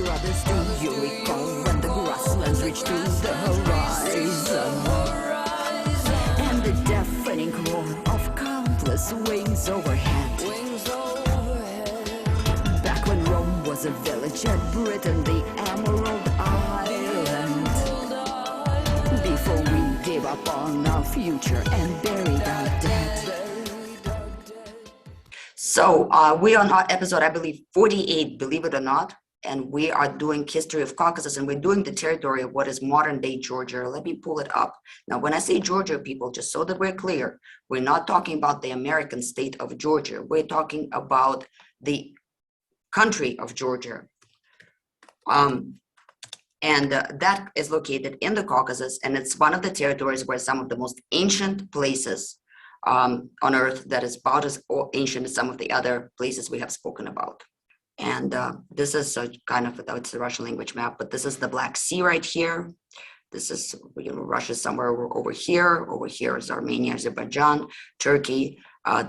brothers, do you recall when the grasslands reached to the horizon? And the deafening roar of countless wings overhead. Back when Rome was a village at Britain, the Emerald Island. Before we gave up on our future and buried our dead. So we are on episode, I believe, 48, believe it or not, and we are doing history of Caucasus, and we're doing the territory of what is modern-day Georgia. Let me pull it up. Now, when I say Georgia, people, just so that we're clear, we're not talking about the American state of Georgia. We're talking about the country of Georgia. That is located in the Caucasus, and it's one of the territories where some of the most ancient places on earth, that is about as ancient as some of the other places we have spoken about. And this is a kind of, it's the Russian language map, but this is the Black Sea right here. This is, Russia somewhere over here. Over here is Armenia, Azerbaijan, Turkey.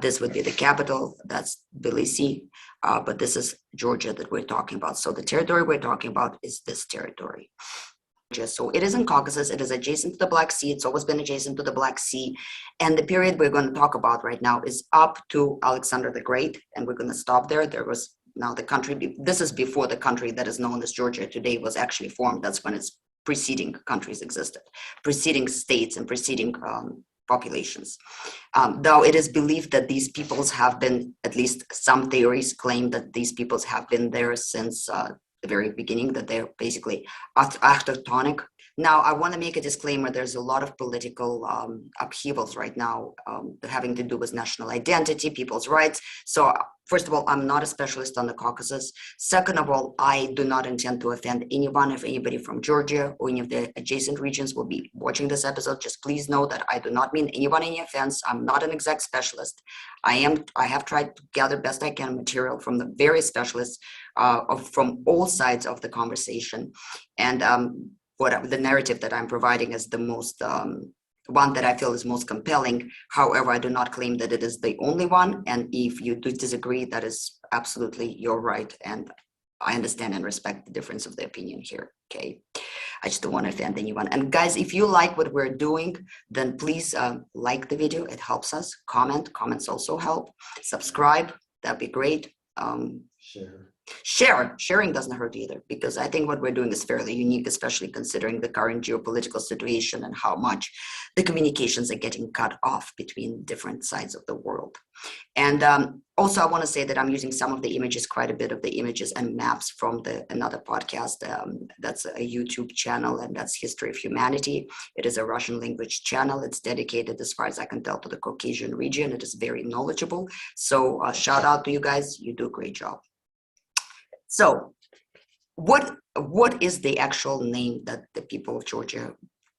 This would be the capital, that's Tbilisi. But this is Georgia that we're talking about. So the territory we're talking about is this territory. So it is in Caucasus, it is adjacent to the Black Sea, it's always been adjacent to the Black Sea. And the period we're going to talk about right now is up to Alexander the Great, and we're going to stop there. There was now the country, this is before the country that is known as Georgia today was actually formed. That's when its preceding countries existed, preceding states and preceding populations. Though it is believed that these peoples have been, at least some theories claim that these peoples have been there since the very beginning, that they're basically autochtonic. Now, I want to make a disclaimer. There's a lot of political upheavals right now having to do with national identity, people's rights. So first of all, I'm not a specialist on the Caucasus. Second of all, I do not intend to offend anyone. If anybody from Georgia or any of the adjacent regions will be watching this episode, just please know that I do not mean anyone any offense. I'm not an exact specialist. I have tried to gather best I can material from the various specialists from all sides of the conversation. And what the narrative that I'm providing is the most one that I feel is most compelling. However, I do not claim that it is the only one. And if you do disagree, that is absolutely your right. And I understand and respect the difference of the opinion here. Okay. I just don't want to offend anyone. And guys, if you like what we're doing, then please like the video. It helps us. Comments also help. Subscribe. That'd be great. Sharing doesn't hurt either, because I think what we're doing is fairly unique, especially considering the current geopolitical situation and how much the communications are getting cut off between different sides of the world. And also, I want to say that I'm using some of the images, quite a bit of the images and maps from another podcast. That's a YouTube channel, and that's History of Humanity. It is a Russian language channel. It's dedicated, as far as I can tell, to the Caucasian region. It is very knowledgeable. So shout out to you guys. You do a great job. So what is the actual name that the people of Georgia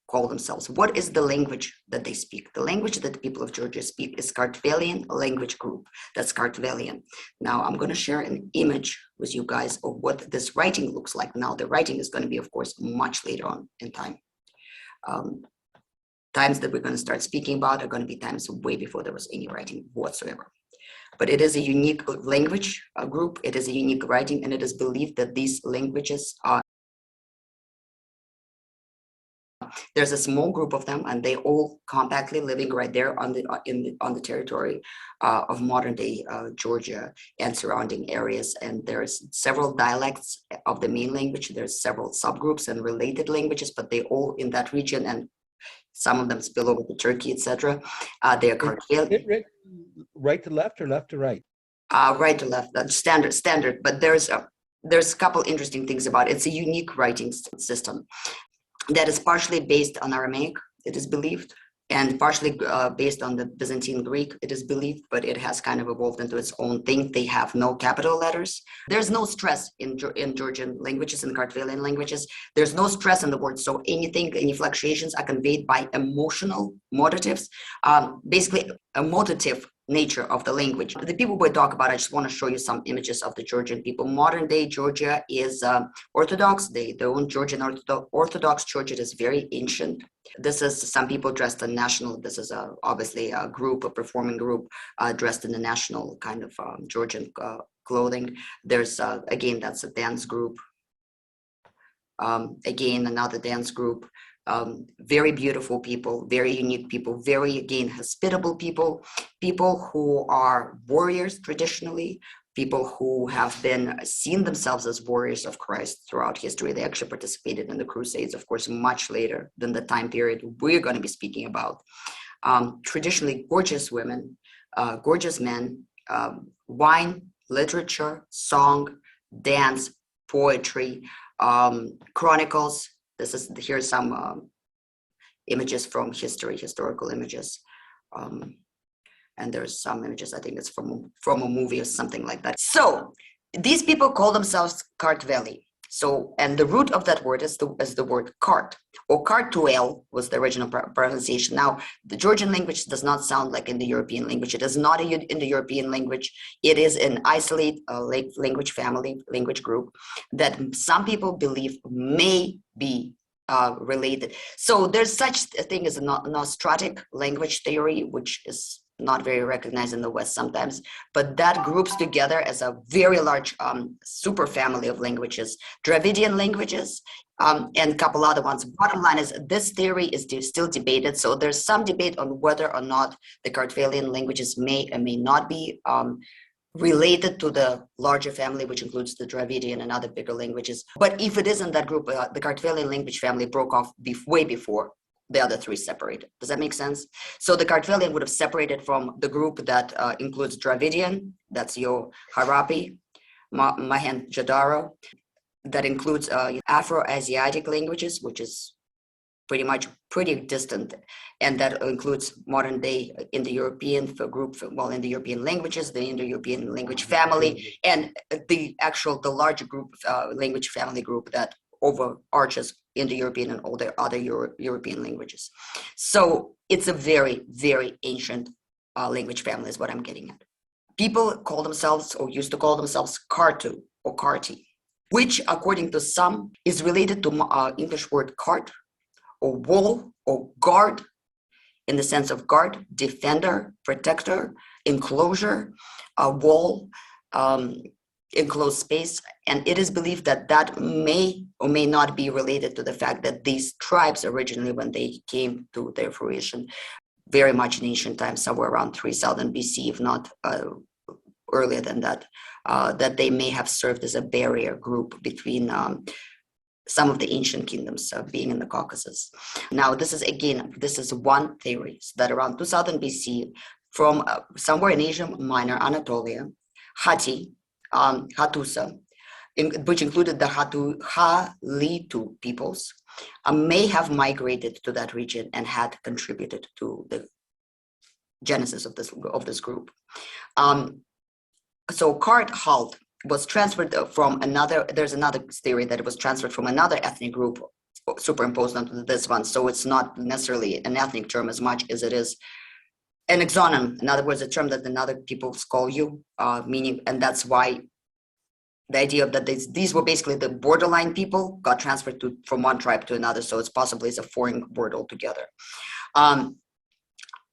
call themselves? What is the language that they speak? The language that the people of Georgia speak is Kartvelian language group. That's Kartvelian. Now I'm going to share an image with you guys of what this writing looks like. Now the writing is going to be, of course, much later on in time. Times that we're going to start speaking about are going to be times way before there was any writing whatsoever. But it is a unique language group, it is a unique writing, and it is believed that these languages are, there's a small group of them, and they all compactly living right there on the territory of modern day Georgia and surrounding areas. And there's several dialects of the main language. There's several subgroups and related languages, but they all in that region, and some of them spill over to Turkey, etc. They are Kartvelian. Right to left or left to right? Right to left, that's standard. But there's a couple interesting things about it. It's a unique writing system that is partially based on Aramaic, it is believed, and partially based on the Byzantine Greek, it is believed, but it has kind of evolved into its own thing. They have no capital letters. There's no stress in Georgian languages and Kartvelian languages. There's no stress in the words. So any fluctuations are conveyed by emotional motives, basically a motive nature of the language. The people we talk about, I just want to show you some images of the Georgian people. Modern day Georgia is Orthodox. They own Georgian Orthodox Church. It is very ancient. This is some people dressed in national. This is obviously a group, a performing group dressed in the national kind of Georgian clothing. There's again, that's a dance group. Again, another dance group. Very beautiful people, very unique people, very, again, hospitable people, people who are warriors traditionally, people who have been seen themselves as warriors of Christ throughout history. They actually participated in the Crusades, of course, much later than the time period we're going to be speaking about. Traditionally gorgeous women, gorgeous men, wine, literature, song, dance, poetry, chronicles. Here's some images from history, historical images. And there's some images, I think it's from a movie or something like that. So these people call themselves Kartveli. So, and the root of that word is the word Kart, or Kartuel was the original pronunciation. Now, the Georgian language does not sound like in the European language. It is not in the European language. It is an isolated language family, language group that some people believe may be related. So there's such a thing as a Nostratic language theory, which is not very recognized in the West sometimes, but that groups together as a very large super family of languages, Dravidian languages, and a couple other ones. Bottom line is this theory is still debated. So there's some debate on whether or not the Kartvelian languages may or may not be related to the larger family, which includes the Dravidian and other bigger languages. But if it isn't that group, the Kartvelian language family broke off way before the other three separated. Does that make sense? So the Kartvelian would have separated from the group that includes Dravidian, that's your Harapi, Mohenjo-Daro, that includes Afro-Asiatic languages, which is pretty distant, and that includes modern day Indo-European group, well, Indo-European languages, the Indo-European language family, and the larger group, language family group that overarches Indo-European and all the other European languages. So it's a very, very ancient language family is what I'm getting at. People call themselves, or used to call themselves, Kartu or Karti, which according to some is related to English word cart or wall or guard, in the sense of guard, defender, protector, enclosure, wall, enclosed space. And it is believed that that may or may not be related to the fact that these tribes originally, when they came to their fruition, very much in ancient times, somewhere around 3000 BC, if not earlier than that, that they may have served as a barrier group between some of the ancient kingdoms being in the Caucasus. Now, this is one theory, so that around 2000 BC, from somewhere in Asia Minor, Anatolia, Hatti, Hattusa, which included the Halitu peoples, may have migrated to that region and had contributed to the genesis of this group. So Kart Halt was transferred from there's another theory that it was transferred from another ethnic group superimposed onto this one. So it's not necessarily an ethnic term as much as it is an exonym. In other words, a term that another people call you, meaning, and that's why the idea of that these were basically the borderline people got transferred from one tribe to another. So it's possibly a foreign word altogether.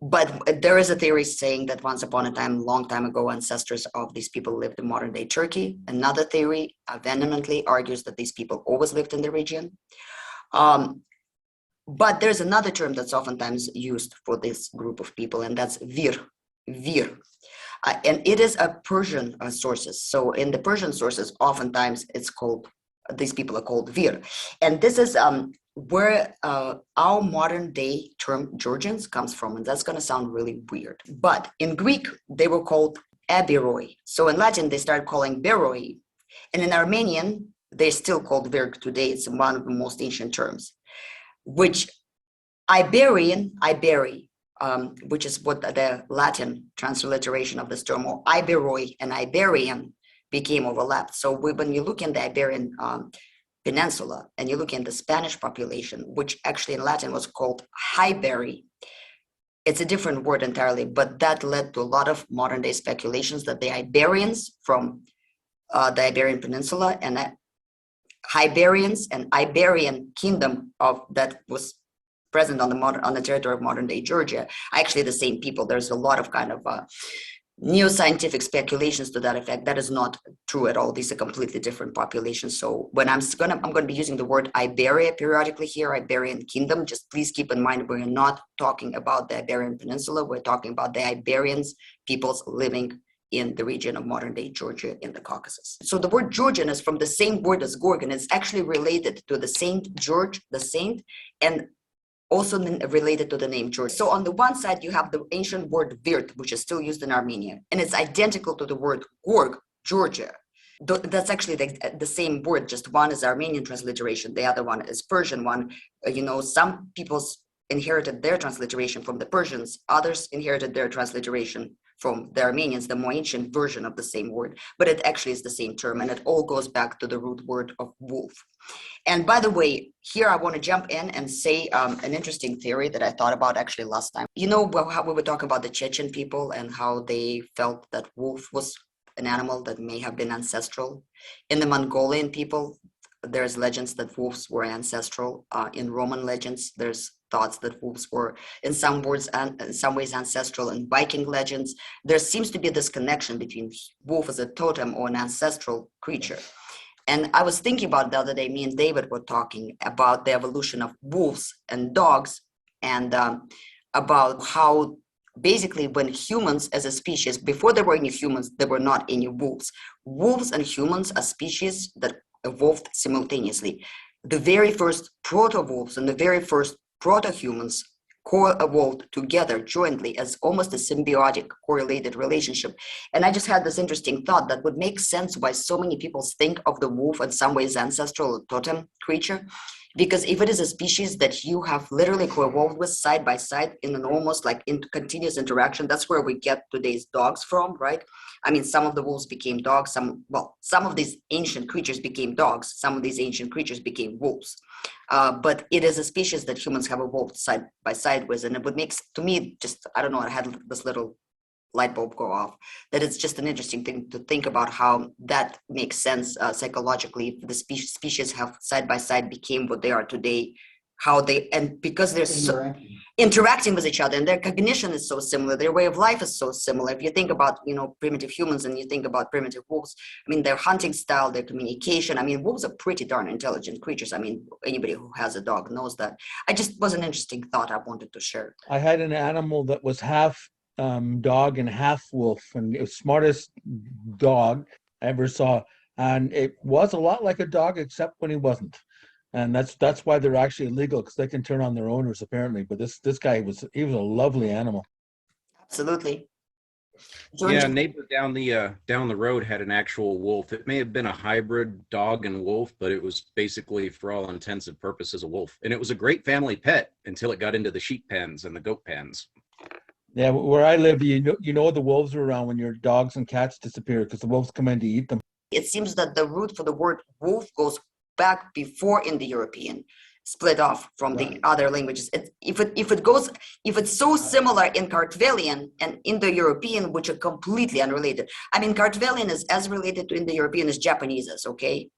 But there is a theory saying that once upon a time, long time ago, ancestors of these people lived in modern day Turkey. Another theory vehemently argues that these people always lived in the region. But there's another term that's oftentimes used for this group of people, and that's vir. And it is a Persian sources. So in the Persian sources, oftentimes these people are called vir. And this is where our modern day term Georgians comes from. And that's going to sound really weird. But in Greek, they were called Abiroi. So in Latin, they started calling Beroi. And in Armenian, they're still called vir today. It's one of the most ancient terms, which Iberi, which is what the Latin transliteration of this term, or Iberoi and Iberian, became overlapped. So when you look in the Iberian Peninsula and you look in the Spanish population, which actually in Latin was called Hiberi, it's a different word entirely, but that led to a lot of modern day speculations that the Iberians from the Iberian Peninsula and Iberians and Iberian kingdom that was present on the territory of modern day Georgia, actually the same people. There's a lot of kind of neoscientific speculations to that effect. That is not true at all. These are completely different populations. So when I'm going to be using the word Iberia periodically here, Iberian Kingdom, just please keep in mind we're not talking about the Iberian Peninsula. We're talking about the Iberians, peoples living in the region of modern-day Georgia in the Caucasus. So the word Georgian is from the same word as Gorgon. It's actually related to the Saint George, the saint, and also related to the name George. So on the one side, you have the ancient word Virt, which is still used in Armenia, and it's identical to the word Gorg, Georgia. That's actually the same word, just one is Armenian transliteration, the other one is Persian one. Some peoples inherited their transliteration from the Persians, others inherited their transliteration from the Armenians, the more ancient version of the same word, but it actually is the same term, and it all goes back to the root word of wolf. And by the way, here I want to jump in and say an interesting theory that I thought about actually last time. How we were talking about the Chechen people and how they felt that wolf was an animal that may have been ancestral. In the Mongolian people, there's legends that wolves were ancestral. In Roman legends, there's thoughts that wolves were in some ways ancestral. In Viking legends, there seems to be this connection between wolf as a totem or an ancestral creature. And I was thinking about the other day, me and David were talking about the evolution of wolves and dogs, and about how basically when humans as a species, before there were any humans, there were not any wolves. Wolves and humans are species that evolved simultaneously. The very first proto-wolves and the very first proto-humans co-evolved together jointly as almost a symbiotic correlated relationship. And I just had this interesting thought that would make sense why so many people think of the wolf in some ways ancestral totem creature, because if it is a species that you have literally co-evolved with side by side in an almost like continuous interaction, that's where we get today's dogs from, right? I mean, some of the wolves became dogs, some of these ancient creatures became dogs, some of these ancient creatures became wolves. But it is a species that humans have evolved side by side with, and it would make, to me, just, I don't know, I had this little light bulb go off, that it's just an interesting thing to think about how that makes sense psychologically. The species have side by side became what they are today, and because they're so interacting with each other, and their cognition is so similar, their way of life is so similar. If you think about primitive humans and you think about primitive wolves, I mean, their hunting style, their communication, I mean, wolves are pretty darn intelligent creatures. I mean, anybody who has a dog knows that. I just was an interesting thought I wanted to share. I had an animal that was half dog and half wolf, and it was the smartest dog I ever saw, and it was a lot like a dog except when he wasn't. And that's why they're actually illegal, because they can turn on their owners apparently. But this guy was a lovely animal. Absolutely. Yeah, a neighbor down the road had an actual wolf. It may have been a hybrid dog and wolf, but it was basically, for all intents and purposes, a wolf. And it was a great family pet until it got into the sheep pens and the goat pens. Yeah, where I live, you know the wolves are around when your dogs and cats disappear because the wolves come in to eat them. It seems that the root for the word wolf goes back before Indo-European, split off from the other languages. If it's so similar in Kartvelian and Indo-European, which are completely unrelated. I mean, Kartvelian is as related to Indo-European as Japanese is, okay?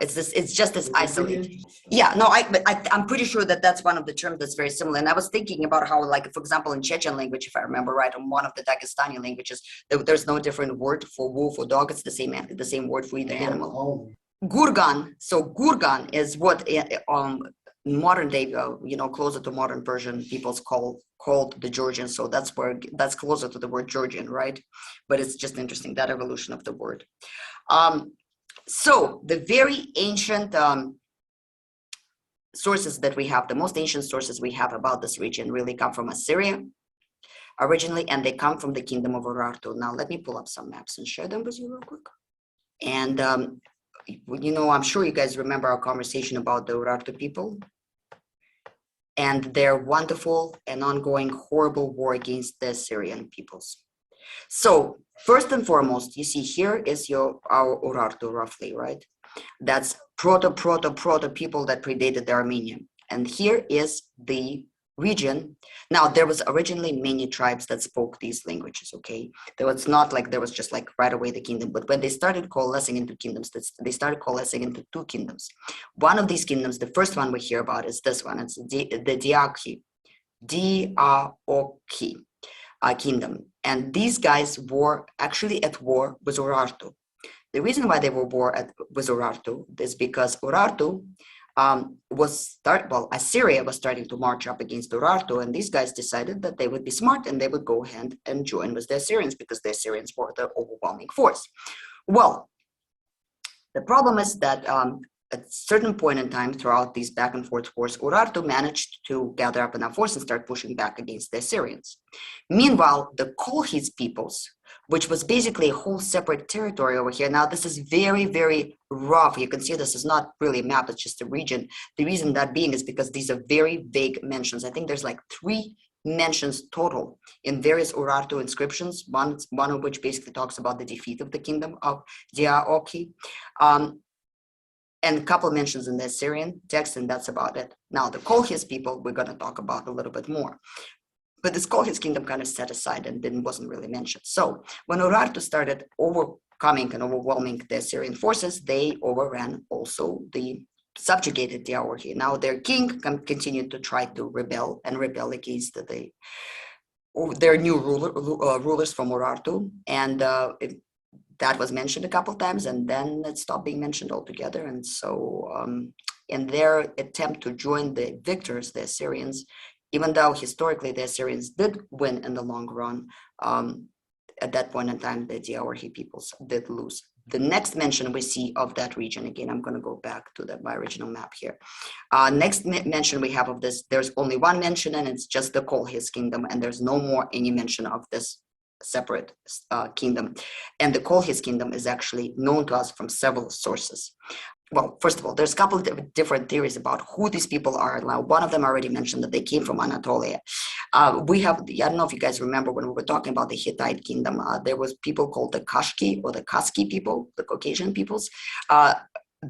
It's just as isolated. Yeah, no, I'm pretty sure that that's one of the terms that's very similar. And I was thinking about how, like, for example, in Chechen language, if I remember right, in one of the Dagestani languages, there's no different word for wolf or dog. It's the same word for either animal. Gurgan. So Gurgan is what modern day, closer to modern Persian peoples called the Georgian. So that's closer to the word Georgian, right? But it's just interesting, that evolution of the word. So the very ancient sources that we have, the most ancient sources we have about this region really come from Assyria originally, and they come from the kingdom of Urartu. Now, let me pull up some maps and share them with you real quick. And, I'm sure you guys remember our conversation about the Urartu people and their wonderful and ongoing horrible war against the Assyrian peoples. So first and foremost, you see here is our Urartu roughly, right? That's proto people that predated the Armenian. And here is the region. Now, there was originally many tribes that spoke these languages, okay? There was not like there was just like right away the kingdom, but when they started coalescing into kingdoms, they started coalescing into two kingdoms. One of these kingdoms, the first one we hear about is this one. It's the Diakhi kingdom. And these guys were actually at war with Urartu. The reason why they were with Urartu is because Urartu Assyria was starting to march up against Urartu, and these guys decided that they would be smart and they would go ahead and join with the Assyrians because the Assyrians were the overwhelming force. Well, the problem is that at a certain point in time throughout these back and forth wars, Urartu managed to gather up enough force and start pushing back against the Assyrians. Meanwhile, the Colchis peoples, which was basically a whole separate territory over here. Now, this is very, very rough. You can see this is not really a map, it's just a region. The reason that being is because these are very vague mentions. I think there's like 3 mentions total in various Urartu inscriptions, one of which basically talks about the defeat of the kingdom of Diaoki. And a couple mentions in the Assyrian text, and that's about it. Now, the Colchis people, we're going to talk about a little bit more. But this Colchis kingdom kind of set aside and wasn't really mentioned. So when Urartu started overcoming and overwhelming the Assyrian forces, they overran also the subjugated Diaoki. Now their king continued to try to rebel against their new rulers from Urartu. And that was mentioned a couple of times, and then it stopped being mentioned altogether. And so in their attempt to join the victors, the Assyrians, even though historically the Assyrians did win in the long run, at that point in time, the Diaoki peoples did lose. The next mention we see of that region, again, I'm going to go back to my original map here. Next mention we have of this, there's only one mention, and it's just the Colchis kingdom, and there's no more any mention of this separate kingdom. And the Colchis kingdom is actually known to us from several sources. Well, first of all, there's a couple of different theories about who these people are. Now, one of them already mentioned that they came from Anatolia. I don't know if you guys remember when we were talking about the Hittite kingdom, there was people called the Kashki or the Kaski people, the Caucasian peoples,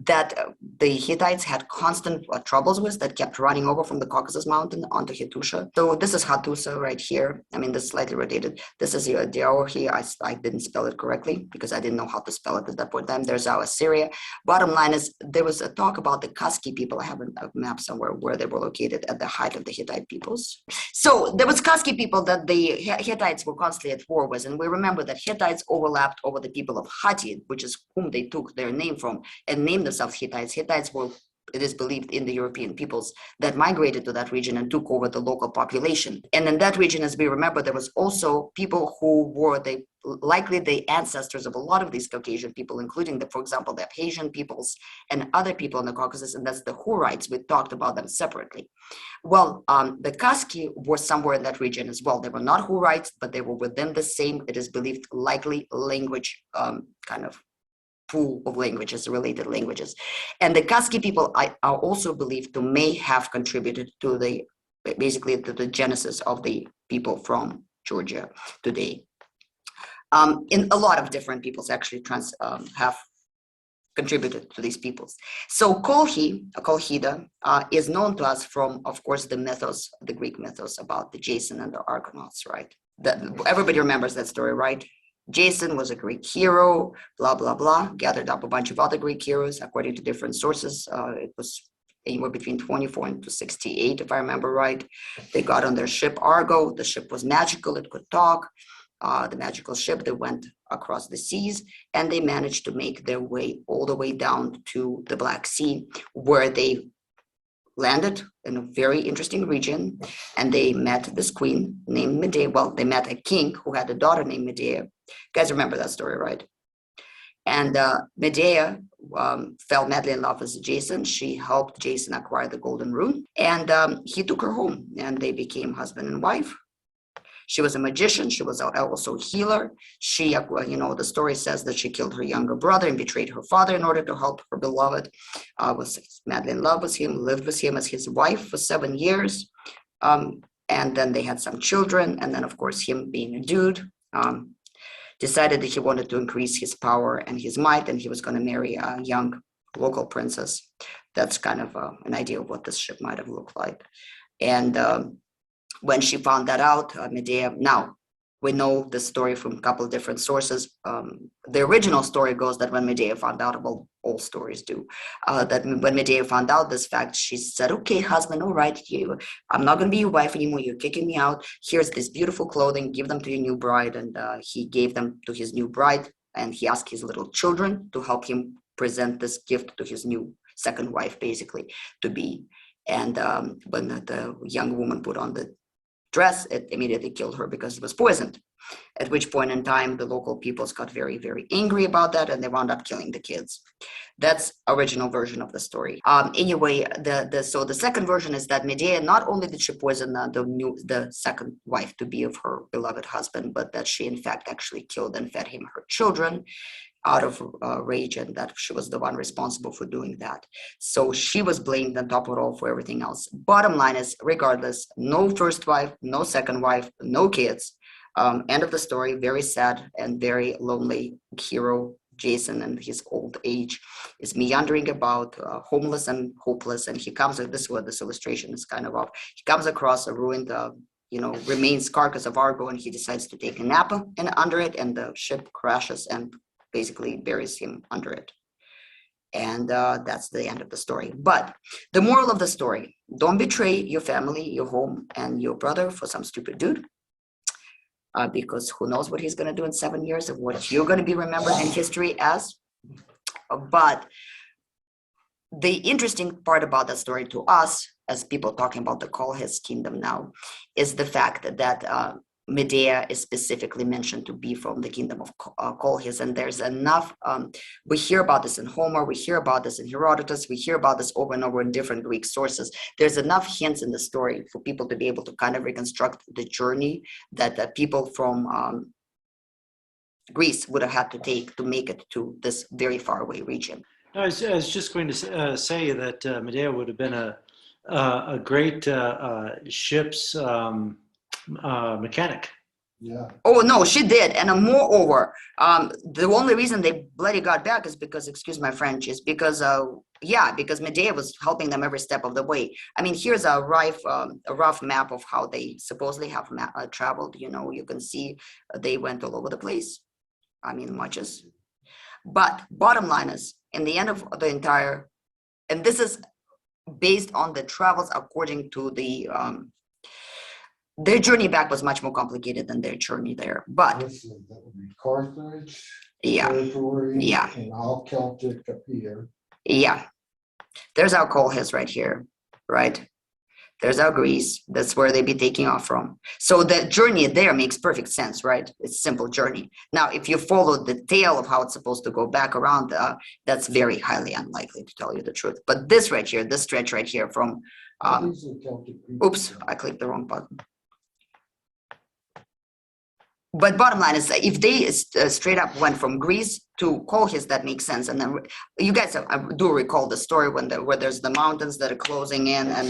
that the Hittites had constant troubles with, that kept running over from the Caucasus mountain onto Hattusha. So this is Hattusa right here. I mean, this is slightly rotated. This is your Diaoki. I didn't spell it correctly because I didn't know how to spell it at that point in time. There's our Assyria. Bottom line is there was a talk about the Kaski people. I have a map somewhere where they were located at the height of the Hittite peoples. So there was Kaski people that the Hittites were constantly at war with. And we remember that Hittites overlapped over the people of Hatti, which is whom they took their name from, and named themselves Hittites. Hittites were, it is believed, in the European peoples that migrated to that region and took over the local population. And in that region, as we remember, there was also people who were likely the ancestors of a lot of these Caucasian people, including, for example, the Abkhazian peoples and other people in the Caucasus, and that's the Hurrites. We talked about them separately. Well, the Kaski were somewhere in that region as well. They were not Hurrites, but they were within the same, it is believed, likely language kind of pool of languages, related languages. And the Kaski people are also believed to may have contributed to basically to the genesis of the people from Georgia today. In a lot of different peoples actually have contributed to these peoples. So Colchida is known to us from, of course, the mythos, the Greek mythos about the Jason and the Argonauts, right? Everybody remembers that story, right? Jason was a Greek hero, blah, blah, blah, gathered up a bunch of other Greek heroes. According to different sources, it was anywhere between 24 and 68, if I remember right. They got on their ship Argo. The ship was magical, it could talk. The magical ship, they went across the seas, and they managed to make their way all the way down to the Black Sea, where they landed in a very interesting region, and they met this queen named Medea. Well, they met a king who had a daughter named Medea. You guys remember that story, right? And Medea fell madly in love with Jason. She helped Jason acquire the Golden Rune, and he took her home, and they became husband and wife. She was a magician. She was also a healer. She, the story says that she killed her younger brother and betrayed her father in order to help her beloved. Was madly in love with him, lived with him as his wife for 7 years. And then they had some children. And then, of course, him being a dude, decided that he wanted to increase his power and his might, and he was going to marry a young local princess. That's kind of an idea of what this ship might have looked like. And when she found that out, Medea, now we know the story from a couple of different sources. The original story goes that when Medea found out, well, all stories do, that when Medea found out this fact, she said, okay, husband, all right, I'm not going to be your wife anymore. You're kicking me out. Here's this beautiful clothing. Give them to your new bride. And he gave them to his new bride. And he asked his little children to help him present this gift to his new second wife, basically, to be. And when the young woman put on the dress, it immediately killed her because it was poisoned. At which point in time, the local peoples got very, very angry about that, and they wound up killing the kids. That's original version of the story. Anyway, so the second version is that Medea, not only did she poison the second wife to be of her beloved husband, but that she in fact actually killed and fed him her children out of rage, and that she was the one responsible for doing that. So she was blamed on top of it all for everything else. Bottom line is, regardless, no first wife, no second wife, no kids. End of the story. Very sad and very lonely hero Jason in his old age is meandering about, homeless and hopeless. And he comes, this is what this illustration is kind of he comes across a ruined remains carcass of Argo, and he decides to take a nap under it, and the ship crashes and basically buries him under it. And that's the end of the story. But the moral of the story, don't betray your family, your home, and your brother for some stupid dude. Because who knows what he's going to do in 7 years and what you're going to be remembered in history as. But the interesting part about that story to us, as people talking about the Colchis kingdom now, is the fact that Medea is specifically mentioned to be from the kingdom of Colchis, and there's enough, we hear about this in Homer, we hear about this in Herodotus, we hear about this over and over in different Greek sources. There's enough hints in the story for people to be able to kind of reconstruct the journey that people from Greece would have had to take to make it to this very far away region. I was just going to say that Medea would have been a great ship's mechanic. Yeah. Oh no, she did, and moreover, the only reason they bloody got back is because, excuse my French, is because because Medea was helping them every step of the way. I mean, here's a rough map of how they supposedly have traveled. You can see they went all over the place. I mean, much as. But bottom line is, in the end of the entire, and this is based on the travels according to the. Their journey back was much more complicated than their journey there, but that would be Carthage, yeah, territory, yeah, and all Celtic up here. Yeah, there's our Colchis right here, right? There's our Greece. That's where they'd be taking off from. So the journey there makes perfect sense, right? It's a simple journey. Now, if you follow the tail of how it's supposed to go back around, that's very highly unlikely, to tell you the truth. But this right here, this stretch right here from, oops, I clicked the wrong button. But bottom line is, if they straight up went from Greece to Colchis, that makes sense. And then you guys do recall the story where there's the mountains that are closing in and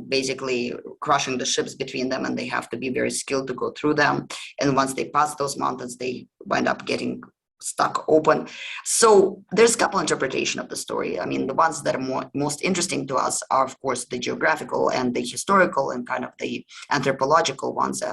basically crushing the ships between them, and they have to be very skilled to go through them. And once they pass those mountains, they wind up getting stuck open. So there's a couple interpretation of the story. I mean, the ones that are most interesting to us are, of course, the geographical and the historical and kind of the anthropological ones,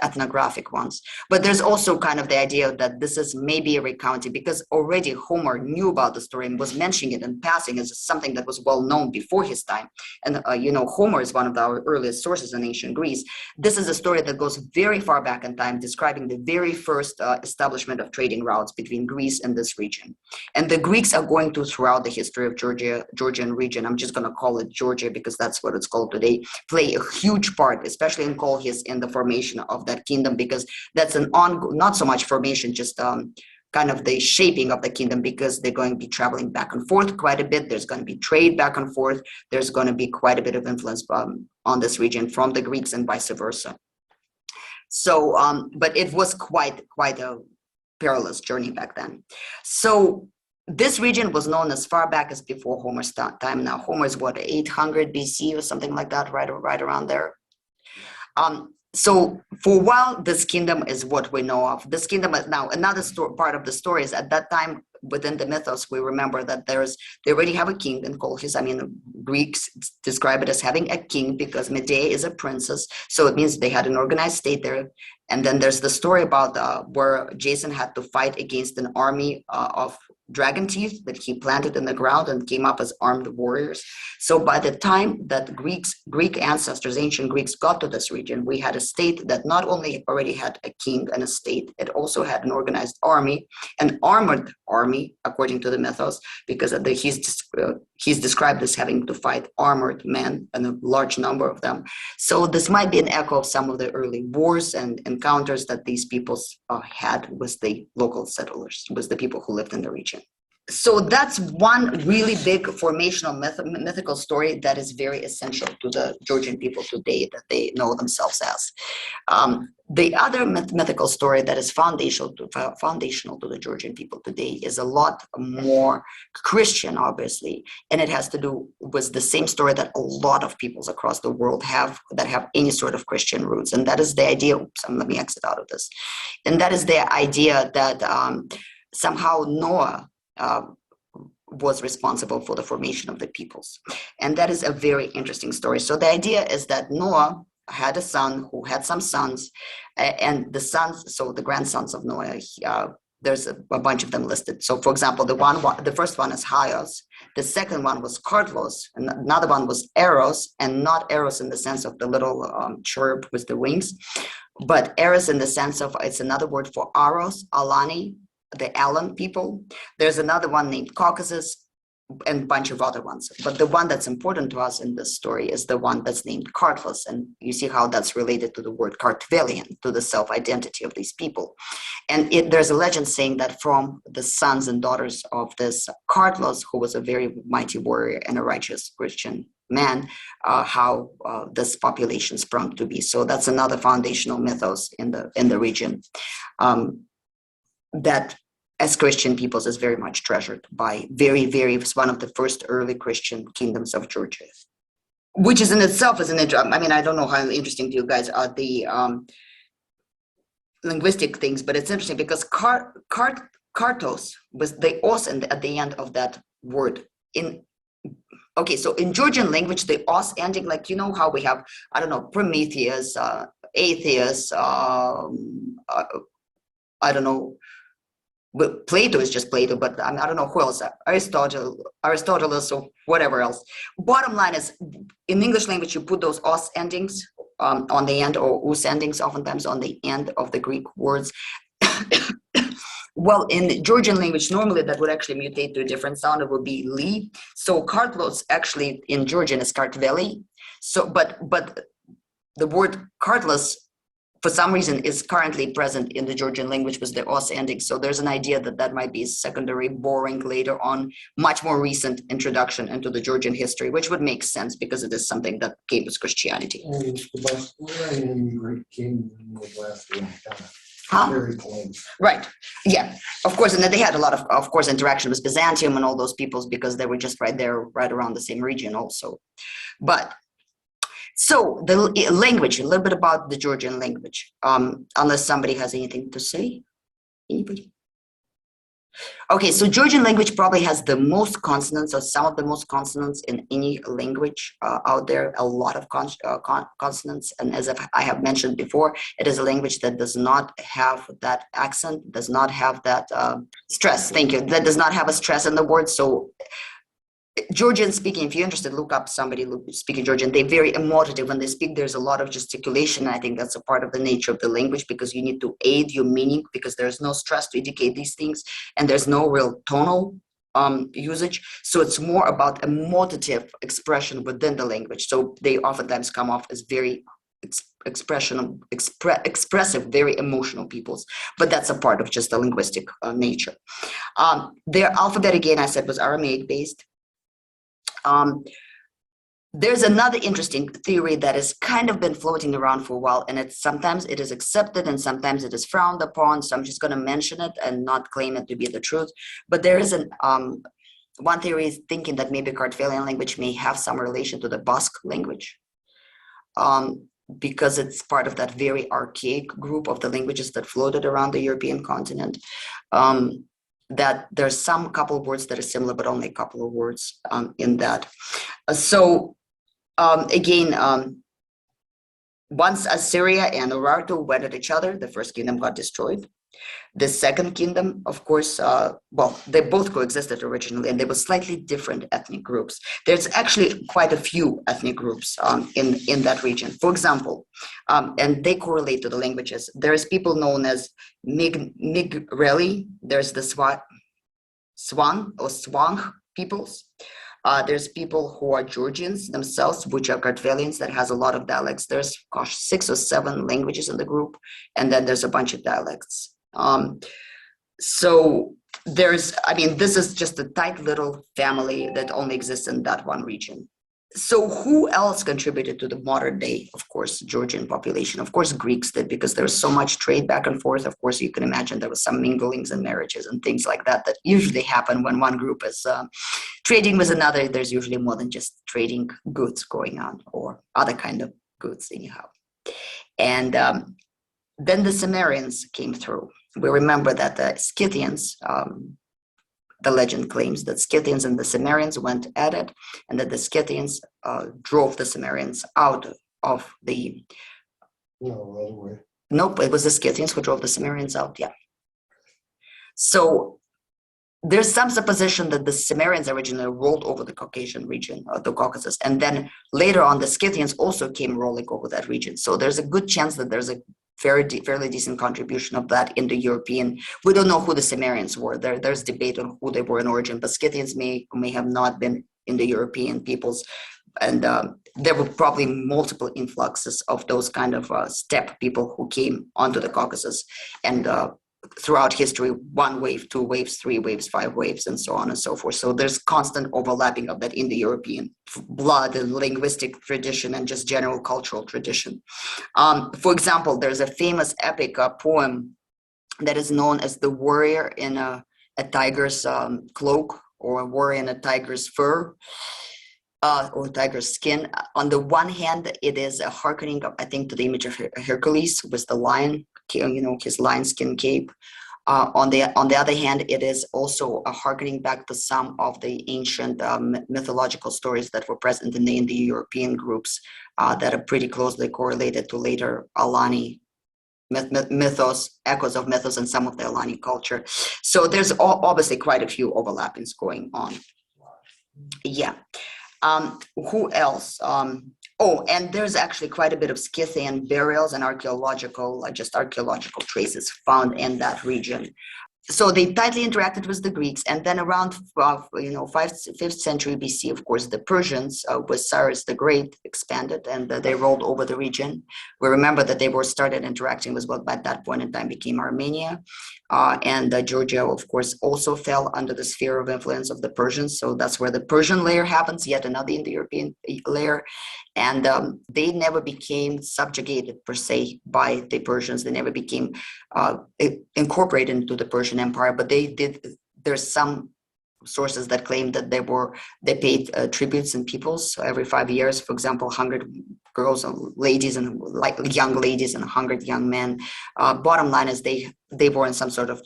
ethnographic ones. But there's also kind of the idea that this is maybe a recounting, because already Homer knew about the story and was mentioning it in passing as something that was well known before his time. And Homer is one of our earliest sources in ancient Greece. This is a story that goes very far back in time, describing the very first establishment of trading routes between Greece and this region. And the Greeks are going to, throughout the history of Georgian region, I'm just going to call it Georgia because that's what it's called today, play a huge part, especially in Colchis, in the formation of that kingdom, because that's an not so much formation, just kind of the shaping of the kingdom, because they're going to be traveling back and forth quite a bit. There's going to be trade back and forth. There's going to be quite a bit of influence on this region from the Greeks and vice versa. So, but it was quite a perilous journey back then. So this region was known as far back as before Homer's time. Now Homer is what, 800 BC or something like that, right around there. So for a while, this kingdom is what we know of. This kingdom is now another part of the story is at that time within the mythos, we remember that they already have a king in Colchis. I mean, Greeks describe it as having a king because Medea is a princess. So it means they had an organized state there. And then there's the story about where Jason had to fight against an army of dragon teeth that he planted in the ground and came up as armed warriors. So by the time that Greek ancestors, ancient Greeks, got to this region, we had a state that not only already had a king and a state, it also had an organized army, an armored army, according to the mythos, because he's described as having to fight armored men, and a large number of them. So this might be an echo of some of the early wars and encounters that these peoples had with the local settlers, with the people who lived in the region. So that's one really big formational mythical story that is very essential to the Georgian people today, that they know themselves as. The other mythical story that is foundational to the Georgian people today is a lot more Christian, obviously, and it has to do with the same story that a lot of peoples across the world have that have any sort of Christian roots, and that is the idea. Let me exit out of this, and that is the idea that somehow Noah was responsible for the formation of the peoples. And that is a very interesting story. So the idea is that Noah had a son who had some sons, and the sons, so the grandsons of Noah, there's a bunch of them listed. So for example, the first one is Hyos, the second one was Cartlos, and another one was Eros, and not Eros in the sense of the little cherub with the wings, but Eros in the sense of, it's another word for Aros, Alani, the Alan people. There's another one named Caucasus and a bunch of other ones. But the one that's important to us in this story is the one that's named Cartlos. And you see how that's related to the word Kartvelian, to the self-identity of these people. And there's a legend saying that from the sons and daughters of this Cartlos, who was a very mighty warrior and a righteous Christian man, how this population sprung to be. So that's another foundational mythos in the region. That as Christian peoples is very much treasured by it's one of the first early Christian kingdoms of Georgia, which is in itself is I mean, I don't know how interesting to you guys are the linguistic things, but it's interesting because Kartos was the os at the end of that word. Okay, so in Georgian language, the os ending, like, you know how we have, I don't know, Prometheus, Atheus, I don't know, but Plato is just Plato, but I don't know who else, Aristotle, or whatever else. Bottom line is, in English language, you put those os endings on the end, or us endings oftentimes on the end of the Greek words. Well, in the Georgian language, normally that would actually mutate to a different sound. It would be li. So Kartlos actually in Georgian is Kartveli. So, but the word Kartlos, for some reason, is currently present in the Georgian language with the os ending. So there's an idea that that might be secondary, boring, later on, much more recent introduction into the Georgian history, which would make sense because it is something that came with Christianity. And the Bosnian Greek king was last one time. Huh? Very close. Right. Yeah, of course. And then they had a lot of course, interaction with Byzantium and all those peoples because they were just right there, right around the same region also. But so the language, a little bit about the Georgian language, unless somebody has anything to say. Anybody? Okay, so Georgian language probably has the most consonants, or some of the most consonants in any language out there, a lot of consonants. And as I have mentioned before, it is a language that does not have that accent, does not have that stress, thank you, that does not have a stress in the word. So Georgian speaking, if you're interested, look up somebody speaking Georgian. They're very emotive when they speak. There's a lot of gesticulation. I think that's a part of the nature of the language because you need to aid your meaning because there's no stress to indicate these things and there's no real tonal usage. So it's more about emotive expression within the language. So they oftentimes come off as very expressive, very emotional peoples. But that's a part of just the linguistic nature. Their alphabet, again, I said, was Aramaic based. There's another interesting theory that has kind of been floating around for a while, and it's sometimes it is accepted and sometimes it is frowned upon. So I'm just going to mention it and not claim it to be the truth. But there is one theory is thinking that maybe Kartvelian language may have some relation to the Basque language, because it's part of that very archaic group of the languages that floated around the European continent. that there's some couple of words that are similar, but only a couple of words in that. So again, once Assyria and Urartu went at each other, the first kingdom got destroyed. The second kingdom, of course, well, they both coexisted originally, and they were slightly different ethnic groups. There's actually quite a few ethnic groups in that region. For example, and they correlate to the languages. There's people known as Migreli. There's the Swan or Swang peoples. There's people who are Georgians themselves, which are Kartvelians that has a lot of dialects. There's, gosh, 6 or 7 languages in the group, and then there's a bunch of dialects. So there's, I mean, this is just a tight little family that only exists in that one region. So who else contributed to the modern day, of course, Georgian population? Of course, Greeks did, because there was so much trade back and forth. Of course, you can imagine there was some minglings and marriages and things like that that usually happen when one group is trading with another. There's usually more than just trading goods going on, or other kind of goods anyhow. And then the Sumerians came through. We remember that the Scythians, the legend claims that Scythians and the Sumerians went at it, and that the Scythians drove the Sumerians out of the... No, right away. Nope, it was the Scythians who drove the Sumerians out, yeah. So there's some supposition that the Sumerians originally rolled over the Caucasian region, or the Caucasus, and then later on the Scythians also came rolling over that region. So there's a good chance that there's a fairly decent contribution of that in the European. We don't know who the Sumerians were. There's debate on who they were in origin, but Scythians may have not been in the European peoples, and there were probably multiple influxes of those kind of steppe people who came onto the Caucasus, and throughout history, 1 wave, 2 waves, 3 waves, 5 waves, and so on and so forth. So there's constant overlapping of that in the European blood and linguistic tradition and just general cultural tradition. For example, there's a famous epic poem that is known as the warrior in a tiger's cloak, or a warrior in a tiger's fur, or tiger's skin. On the one hand, it is a hearkening, I think, to the image of Hercules with the lion, you know, his lion skin cape. On the other hand, it is also a hearkening back to some of the ancient mythological stories that were present in the European groups that are pretty closely correlated to later Alani mythos, echoes of mythos, and some of the Alani culture. So there's obviously quite a few overlappings going on. Yeah. Who else? Oh, and there's actually quite a bit of Scythian burials and archaeological traces found in that region. So they tightly interacted with the Greeks, and then around 5th century BC, of course, the Persians with Cyrus the Great expanded, and they rolled over the region. We remember that they were started interacting with what by that point in time became Armenia, and Georgia, of course, also fell under the sphere of influence of the Persians. So that's where the Persian layer happens, yet another Indo-European layer, and they never became subjugated per se by the Persians. They never became incorporated into the Persian Empire, but they did. There's some sources that claim that they paid tributes and peoples. So every 5 years, for example, 100 girls and ladies, and like young ladies, and 100 young men. Bottom line is they were in some sort of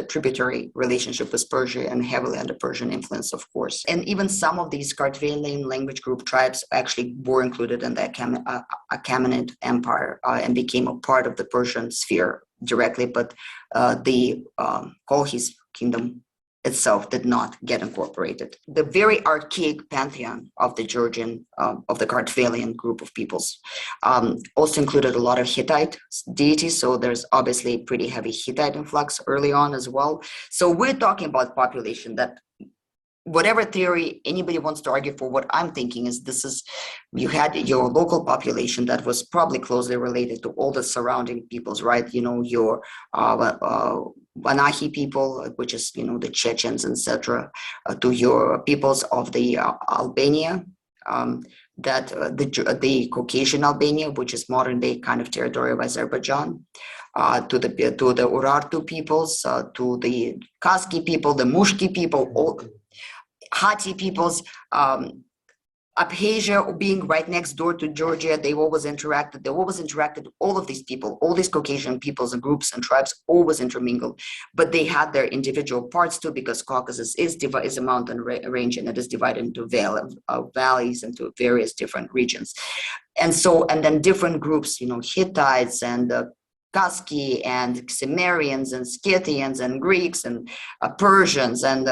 tributary relationship with Persia and heavily under Persian influence, of course. And even some of these Kartvelian language group tribes actually were included in the Achaemenid Empire and became a part of the Persian sphere directly, but the Colchis kingdom itself did not get incorporated. The very archaic pantheon of the Georgian, of the Kartvelian group of peoples also included a lot of Hittite deities. So there's obviously pretty heavy Hittite influx early on as well. So we're talking about population that, whatever theory anybody wants to argue for, what I'm thinking is you had your local population that was probably closely related to all the surrounding peoples, right? You know, your Vanahi people, which is, you know, the Chechens, etc., to your peoples of the Albania, that the Caucasian Albania, which is modern day kind of territory of Azerbaijan, to the Urartu peoples, to the Kaski people, the Mushki people, all Hatti peoples, Abkhazia being right next door to Georgia, they always interacted. All of these people, all these Caucasian peoples and groups and tribes always intermingled, but they had their individual parts too, because Caucasus is a mountain range, and it is divided into valleys, into various different regions. And then different groups, Hittites and Kaski and Cimmerians and Scythians and Greeks and Persians and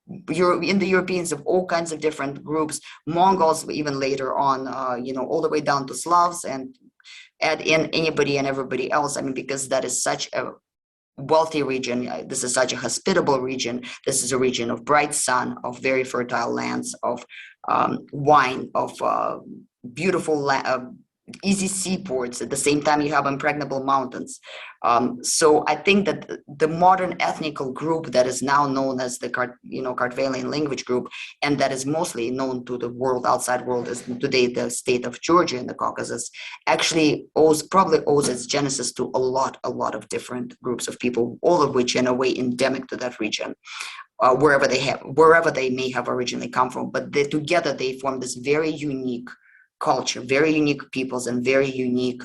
Indo-Europeans of all kinds of different groups, Mongols even later on, all the way down to Slavs, and add in anybody and everybody else. I mean, because that is such a wealthy region. This is such a hospitable region. This is a region of bright sun, of very fertile lands, of wine, of beautiful easy seaports. At the same time, you have impregnable mountains. So I think that the modern ethnical group that is now known as the Kartvelian language group, and that is mostly known to the world, outside world, as today the state of Georgia in the Caucasus, actually probably owes its genesis to a lot of different groups of people, all of which in a way endemic to that region. Wherever they may have originally come from, but together they form this very unique culture, very unique peoples, and very unique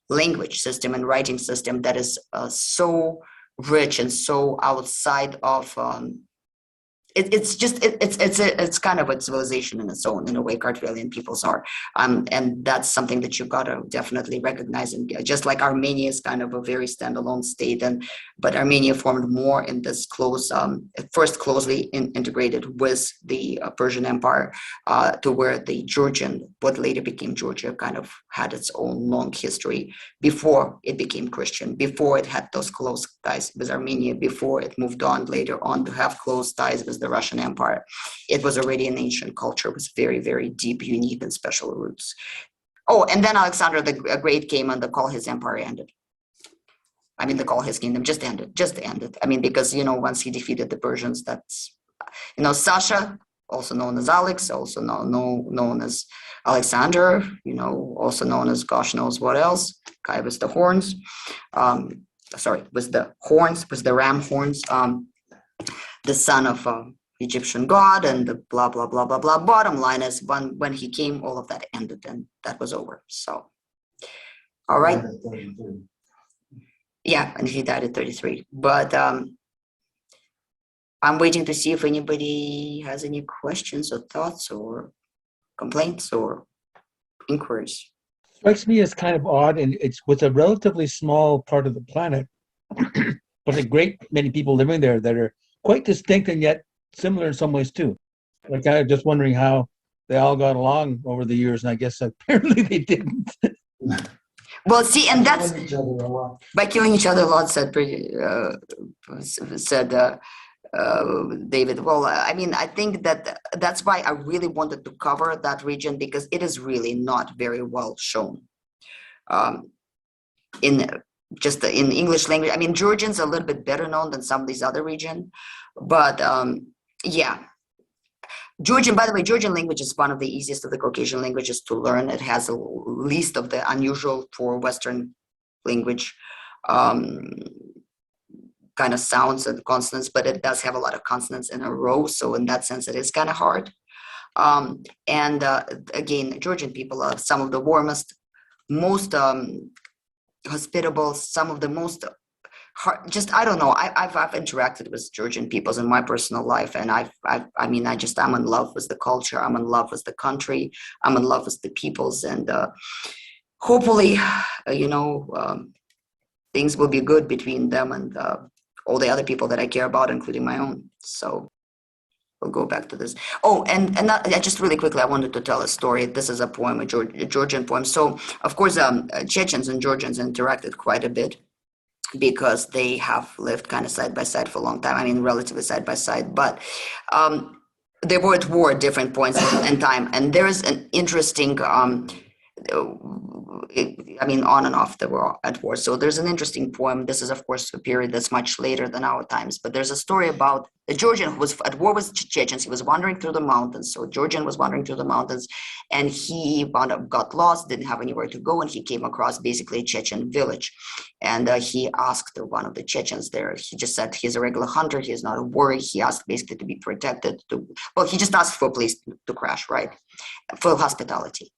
language system and writing system that is so rich and so outside of it's kind of a civilization in its own, in a way Kartvelian peoples are, and that's something that you gotta definitely recognize. And just like Armenia is kind of a very standalone state, but Armenia formed more in this first closely integrated with the Persian Empire, to where the Georgian, what later became Georgia, kind of had its own long history before it became Christian, before it had those close ties with Armenia, before it moved on later on to have close ties with the Russian Empire. It was already an ancient culture with very, very deep, unique, and special roots. Oh, and then Alexander the Great came, and the Colchis Empire ended. I mean, the Colchis kingdom just ended. I mean, because, once he defeated the Persians, that's, Sasha, also known as Alex, also known as Alexander, also known as gosh knows what else, guy with the horns, with the ram horns, the son of Egyptian god, and the blah, blah, blah, blah, blah. Bottom line is, when he came, all of that ended, and that was over. So, all right. Yeah, and he died at 33. But I'm waiting to see if anybody has any questions or thoughts or complaints or inquiries. Strikes me as kind of odd, and it's with a relatively small part of the planet, but a great many people living there that are quite distinct and yet similar in some ways too. Like, I'm just wondering how they all got along over the years, and I guess apparently they didn't. Well, see, and that's by killing each other a lot, said David. Well, I mean, I think that's why I really wanted to cover that region, because it is really not very well shown in English language. I mean, Georgian's a little bit better known than some of these other regions, but yeah. Georgian, by the way, Georgian language is one of the easiest of the Caucasian languages to learn. It has the least of the unusual for Western language kind of sounds and consonants, but it does have a lot of consonants in a row. So in that sense, it is kind of hard. Again, Georgian people are some of the warmest, most hospitable, some of the most I don't know. I've interacted with Georgian peoples in my personal life, and I'm in love with the culture. I'm in love with the country. I'm in love with the peoples, and hopefully, things will be good between them and all the other people that I care about, including my own. So we'll go back to this. Oh, and just really quickly, I wanted to tell a story. This is a poem, a Georgian poem. So, of course, Chechens and Georgians interacted quite a bit, because they have lived kind of side by side for a long time. I mean, relatively side by side, but they were at war at different points in time. And there is an interesting, on and off they were at war. So there's an interesting poem. This is, of course, a period that's much later than our times, but there's a story about a Georgian who was at war with Chechens. He was wandering through the mountains. So Georgian was wandering through the mountains, and he got lost, didn't have anywhere to go, and he came across basically a Chechen village. And he asked one of the Chechens there. He just said he's a regular hunter. He's not a warrior. He asked basically to be protected. Well, he just asked for a place to crash, right? Full hospitality.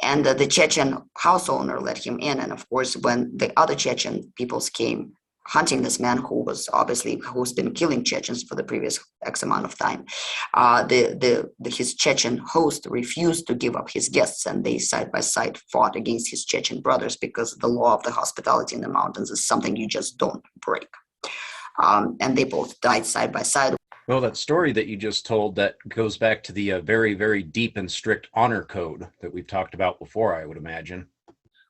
And the Chechen house owner let him in. And of course, when the other Chechen peoples came hunting this man who's been killing Chechens for the previous X amount of time, his Chechen host refused to give up his guests, and they side by side fought against his Chechen brothers, because the law of the hospitality in the mountains is something you just don't break. And they both died side by side. Well, that story that you just told, that goes back to the very, very deep and strict honor code that we've talked about before, I would imagine.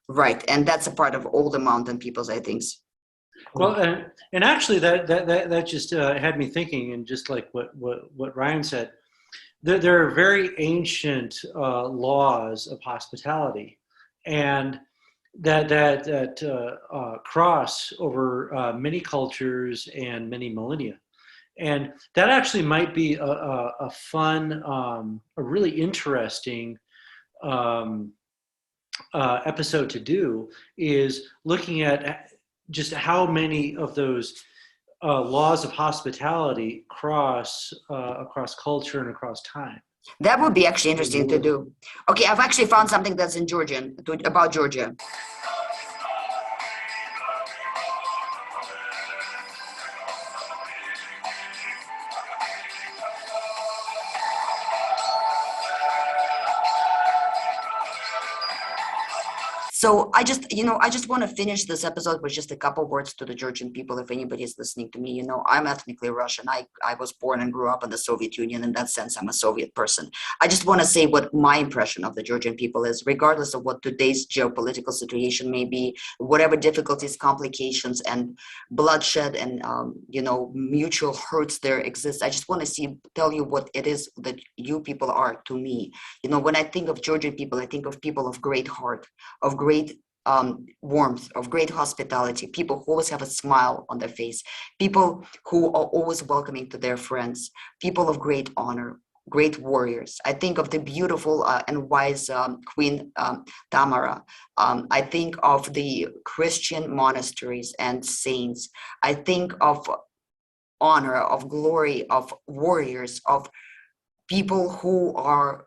Right, and that's a part of all the mountain peoples, I think. Well, and actually, that just had me thinking, and just like what Ryan said, there are very ancient laws of hospitality, and that cross over many cultures and many millennia, and that actually might be a fun, a really interesting episode to do, is looking at just how many of those laws of hospitality cross across culture and across time. That would be actually interesting to do. Okay, I've actually found something that's in Georgian, about Georgia. So I just want to finish this episode with just a couple words to the Georgian people. If anybody is listening to me, I'm ethnically Russian. I was born and grew up in the Soviet Union. In that sense, I'm a Soviet person. I just want to say what my impression of the Georgian people is, regardless of what today's geopolitical situation may be, whatever difficulties, complications, and bloodshed and mutual hurts there exist. I just want to tell you what it is that you people are to me. When I think of Georgian people, I think of people of great heart, of great warmth, of great hospitality, people who always have a smile on their face, people who are always welcoming to their friends, people of great honor, great warriors. I think of the beautiful and wise Queen Tamara. I think of the Christian monasteries and saints. I think of honor, of glory, of warriors, of people who are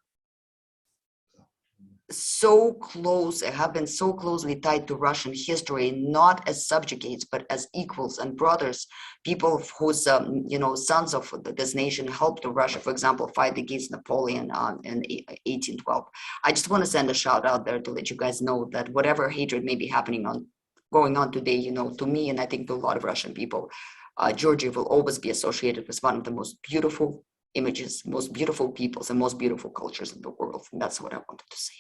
so close, have been so closely tied to Russian history, not as subjugates, but as equals and brothers, people whose, sons of this nation helped Russia, for example, fight against Napoleon in 1812. I just want to send a shout out there to let you guys know that whatever hatred may be going on today, to me, and I think to a lot of Russian people, Georgia will always be associated with one of the most beautiful images, most beautiful peoples, and most beautiful cultures in the world. And that's what I wanted to say.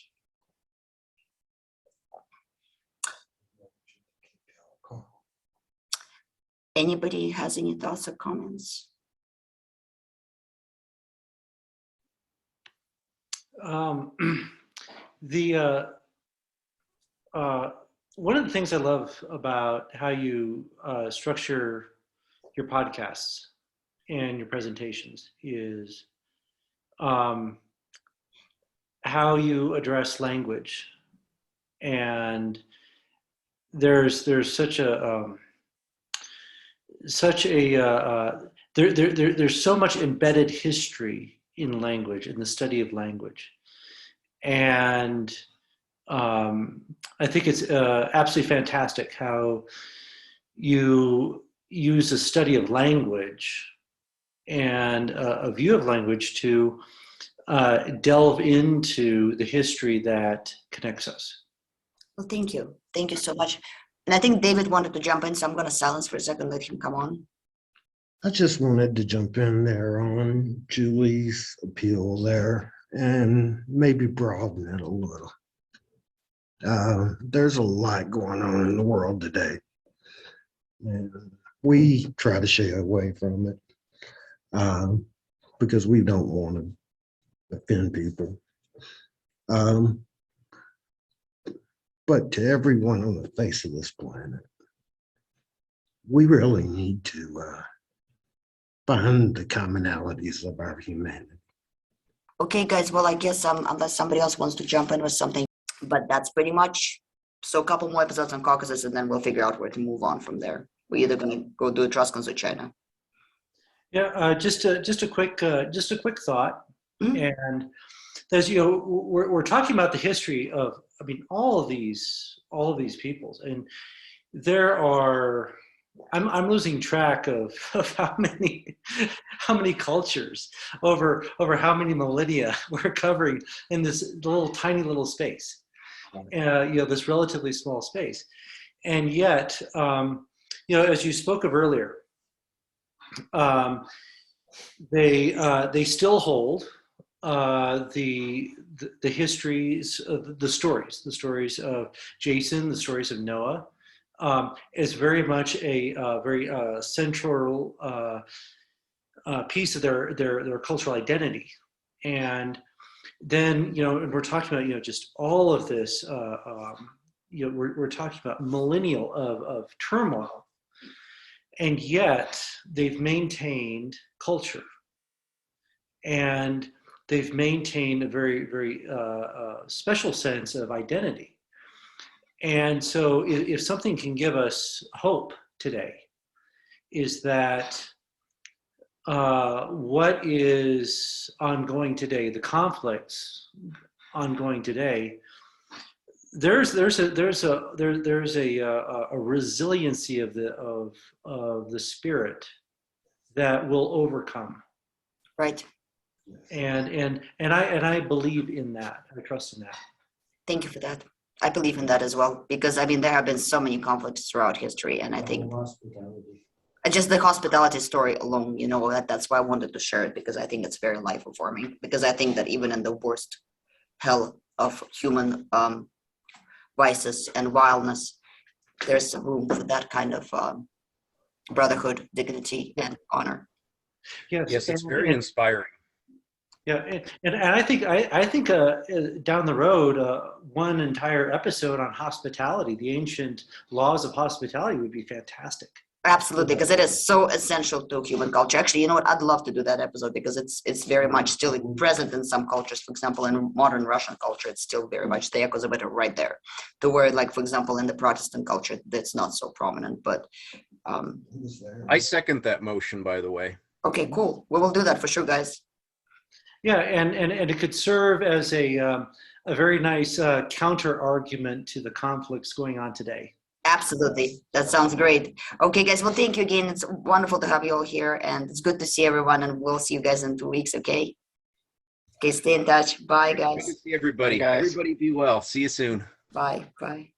Anybody has any thoughts or comments? One of the things I love about how you structure your podcasts and your presentations is how you address language, and there's such a there's so much embedded history in language, in the study of language, and I think it's absolutely fantastic how you use a study of language and a view of language to delve into the history that connects us. Well, thank you. Thank you so much. And I think David wanted to jump in, so I'm going to silence for a second, let him come on. I just wanted to jump in there on Julie's appeal there and maybe broaden it a little. There's a lot going on in the world today, and we try to stay away from it because we don't want to offend people. But to everyone on the face of this planet, we really need to find the commonalities of our humanity. Okay, guys. Well, I guess unless somebody else wants to jump in with something, but that's pretty much. So a couple more episodes on Caucasus, and then we'll figure out where to move on from there. We're either going to go do Etruscans or China. Yeah, just a quick thought, and as you know, we're talking about the history of, I mean, all of these peoples, and there are. I'm losing track of how many cultures over how many millennia we're covering in this tiny little space, this relatively small space, and yet, as you spoke of earlier, they still hold the histories, the stories of Jason, the stories of Noah. Is very much a very central piece of their cultural identity, and then and we're talking about just all of this. We're talking about millennial of turmoil, and yet they've maintained culture, and they've maintained a very very special sense of identity. And so if something can give us hope today, is that what is ongoing today, the conflicts ongoing today, there's a resiliency of the spirit that will overcome. Right. And I believe in that. I trust in that. Thank you for that. I believe in that as well, because I mean there have been so many conflicts throughout history, and I think just the hospitality story alone, that's why I wanted to share it, because I think it's very life affirming. Because I think that even in the worst hell of human vices and wildness, there's room for that kind of brotherhood, dignity, and honor. Yes, it's very inspiring. Yeah, and I think down the road, one entire episode on hospitality, the ancient laws of hospitality, would be fantastic. Absolutely, because it is so essential to human culture. Actually, you know what? I'd love to do that episode, because it's very much still present in some cultures. For example, in modern Russian culture, it's still very much the echoes of it are right there. The word, like for example, in the Protestant culture, that's not so prominent. But I second that motion, by the way. Okay, cool. We will do that for sure, guys. Yeah, and it could serve as a very nice counter argument to the conflicts going on today. Absolutely. That sounds great. Okay, guys. Well, thank you again. It's wonderful to have you all here, and it's good to see everyone, and we'll see you guys in 2 weeks, okay? Okay, stay in touch. Bye, guys. Good to see everybody. Bye, guys. Everybody be well. See you soon. Bye. Bye.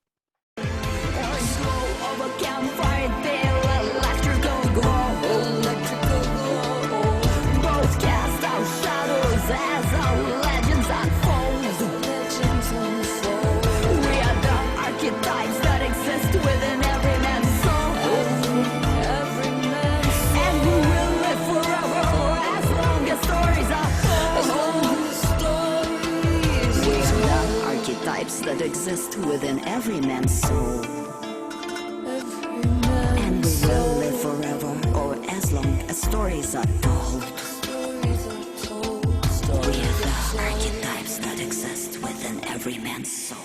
That exist within every man's soul, and we will live forever, or as long as stories are told. We are the archetypes that exist within every man's soul.